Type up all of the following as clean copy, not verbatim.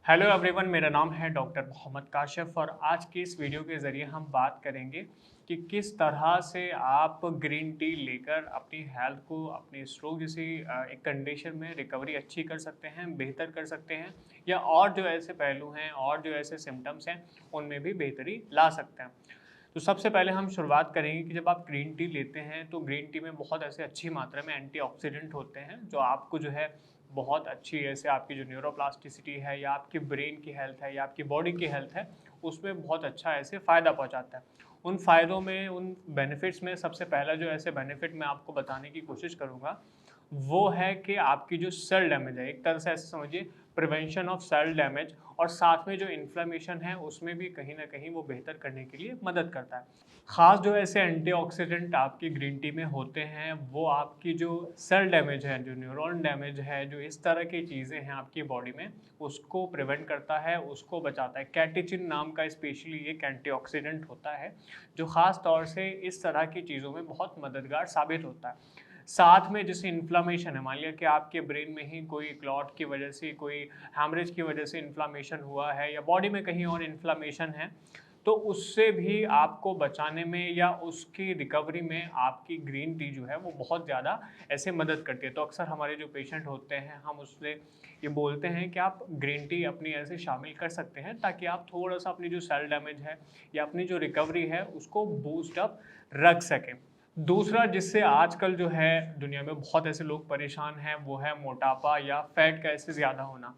Hello everyone, मेरा नाम है डॉक्टर मोहम्मद काशिफ और आज की इस वीडियो के ज़रिए हम बात करेंगे कि किस तरह से आप ग्रीन टी लेकर अपनी हेल्थ को अपनी स्ट्रोक जैसी एक कंडीशन में रिकवरी अच्छी कर सकते हैं, बेहतर कर सकते हैं या और जो ऐसे पहलू हैं और जो ऐसे सिम्टम्स हैं उनमें भी बेहतरी ला सकते हैं। तो सबसे पहले हम शुरुआत करेंगे कि जब आप ग्रीन टी लेते हैं तो ग्रीन टी में बहुत ऐसे अच्छी मात्रा में एंटीऑक्सीडेंट होते हैं जो आपको जो है बहुत अच्छी ऐसे आपकी जो न्यूरोप्लास्टिसिटी है या आपकी ब्रेन की हेल्थ है या आपकी बॉडी की हेल्थ है उसमें बहुत अच्छा ऐसे फ़ायदा पहुंचाता है। उन फ़ायदों में उन बेनिफिट्स में सबसे पहला जो ऐसे बेनिफिट मैं आपको बताने की कोशिश करूँगा वो है कि आपकी जो सेल डैमेज है, एक तरह से ऐसे समझिए प्रिवेंशन ऑफ सेल डैमेज, और साथ में जो इन्फ्लेमेशन है उसमें भी कहीं न कहीं वो बेहतर करने के लिए मदद करता है। ख़ास जो ऐसे एंटीऑक्सीडेंट आपकी ग्रीन टी में होते हैं वो आपकी जो सेल डैमेज है, जो न्यूरॉन डैमेज है, जो इस तरह की चीज़ें हैं आपकी बॉडी में उसको प्रिवेंट करता है, उसको बचाता है। कैटेचिन नाम का स्पेशली एक एंटीऑक्सीडेंट होता है जो ख़ास तौर से इस तरह की चीज़ों में बहुत मददगार साबित होता है। साथ में जैसे इन्फ्लामेशन है, मान लिया कि आपके ब्रेन में ही कोई क्लॉट की वजह से, कोई हैमरेज की वजह से इन्फ्लामेशन हुआ है या बॉडी में कहीं और इन्फ्लामेशन है, तो उससे भी आपको बचाने में या उसकी रिकवरी में आपकी ग्रीन टी जो है वो बहुत ज़्यादा ऐसे मदद करती है। तो अक्सर हमारे जो पेशेंट होते हैं हम उससे ये बोलते हैं कि आप ग्रीन टी अपनी ऐसे शामिल कर सकते हैं ताकि आप थोड़ा-सा अपनी जो सेल डैमेज है या अपनी जो रिकवरी है उसको बूस्ट अप रख सकें। दूसरा जिससे आजकल जो है दुनिया में बहुत ऐसे लोग परेशान हैं वो है मोटापा या फैट का ऐसे ज़्यादा होना।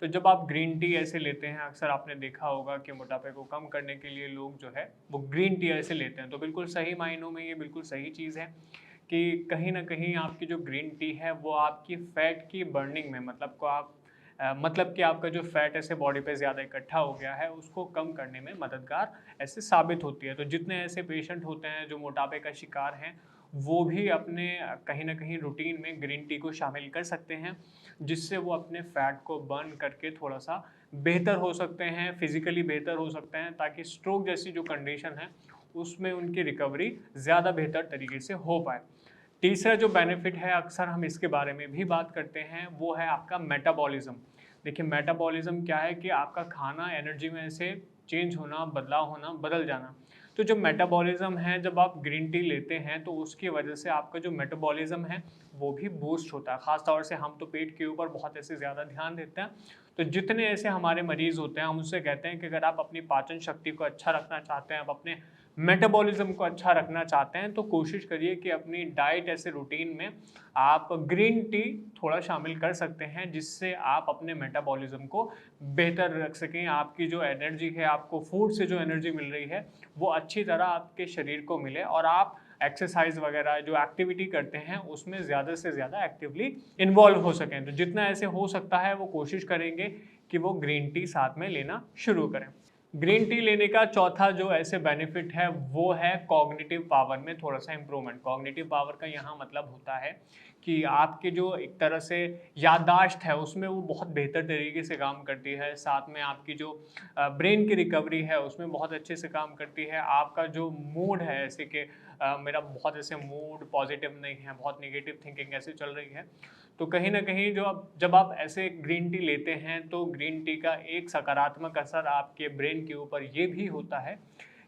तो जब आप ग्रीन टी ऐसे लेते हैं, अक्सर आपने देखा होगा कि मोटापे को कम करने के लिए लोग जो है वो ग्रीन टी ऐसे लेते हैं। तो बिल्कुल सही मायनों में ये बिल्कुल सही चीज़ है कि कहीं न कहीं आपकी जो ग्रीन टी है वो आपकी फैट की बर्निंग में मतलब कि आपका जो फैट ऐसे बॉडी पे ज़्यादा इकट्ठा हो गया है उसको कम करने में मददगार ऐसे साबित होती है। तो जितने ऐसे पेशेंट होते हैं जो मोटापे का शिकार हैं वो भी अपने कहीं न कहीं रूटीन में ग्रीन टी को शामिल कर सकते हैं, जिससे वो अपने फैट को बर्न करके थोड़ा-सा बेहतर हो सकते हैं, फिज़िकली बेहतर हो सकते हैं ताकि स्ट्रोक जैसी जो कंडीशन है उसमें उनकी रिकवरी ज़्यादा बेहतर तरीके से हो पाए। तीसरा जो बेनिफिट है अक्सर हम इसके बारे में भी बात करते हैं वो है आपका मेटाबॉलिज़्म। देखिए मेटाबॉलिज़्म क्या है कि आपका खाना एनर्जी में से चेंज होना, बदलाव होना, बदल जाना। तो जो मेटाबॉलिज़्म है जब आप ग्रीन टी लेते हैं तो उसकी वजह से आपका जो मेटाबॉलिज़्म है वो भी बूस्ट होता है। ख़ास तौर से हम तो पेट के ऊपर बहुत ऐसे ज़्यादा ध्यान देते हैं। तो जितने ऐसे हमारे मरीज़ होते हैं हम उससे कहते हैं कि अगर आप अपनी पाचन शक्ति को अच्छा रखना चाहते हैं, आप अपने मेटाबॉलिज़्म को अच्छा रखना चाहते हैं तो कोशिश करिए कि अपनी डाइट ऐसे रूटीन में आप ग्रीन टी थोड़ा शामिल कर सकते हैं, जिससे आप अपने मेटाबॉलिज़्म को बेहतर रख सकें। आपकी जो एनर्जी है, आपको फूड से जो एनर्जी मिल रही है, वो अच्छी तरह आपके शरीर को मिले और आप एक्सरसाइज़ वगैरह जो एक्टिविटी करते हैं, उसमें ज़्यादा से ज़्यादा एक्टिवली इन्वॉल्व हो सकें। तो जितना ऐसे हो सकता है, वो कोशिश करेंगे कि वो ग्रीन टी साथ में लेना शुरू करें। ग्रीन टी लेने का चौथा जो ऐसे बेनिफिट है वो है कॉग्निटिव पावर में थोड़ा-सा इम्प्रूवमेंट। कॉग्निटिव पावर का यहाँ मतलब होता है कि आपके जो एक तरह से याददाश्त है उसमें वो बहुत बेहतर तरीके से काम करती है। साथ में आपकी जो ब्रेन की रिकवरी है उसमें बहुत अच्छे से काम करती है। आपका जो मूड है ऐसे कि मेरा बहुत ऐसे मूड पॉजिटिव नहीं है, बहुत नेगेटिव थिंकिंग ऐसे चल रही है। तो कहीं न कहीं जब आप ऐसे ग्रीन टी लेते हैं तो ग्रीन टी का एक सकारात्मक असर आपके ब्रेन के ऊपर ये भी होता है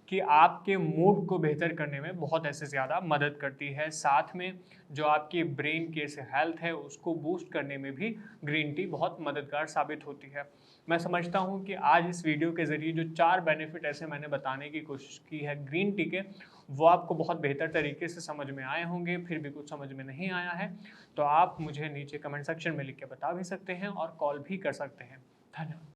कि आपके मूड को बेहतर करने में बहुत ऐसे ज़्यादा मदद करती है। साथ में जो आपकी ब्रेन की ऐसे हेल्थ है उसको बूस्ट करने में भी ग्रीन टी बहुत मददगार साबित होती है। मैं समझता हूँ कि आज इस वीडियो के ज़रिए जो 4 बेनिफिट ऐसे मैंने बताने की कोशिश की है ग्रीन टी के, वो आपको बहुत बेहतर तरीके से समझ में आए होंगे। फिर भी कुछ समझ में नहीं आया है तो आप मुझे नीचे कमेंट सेक्शन में लिख के बता भी सकते हैं और कॉल भी कर सकते हैं। धन्यवाद।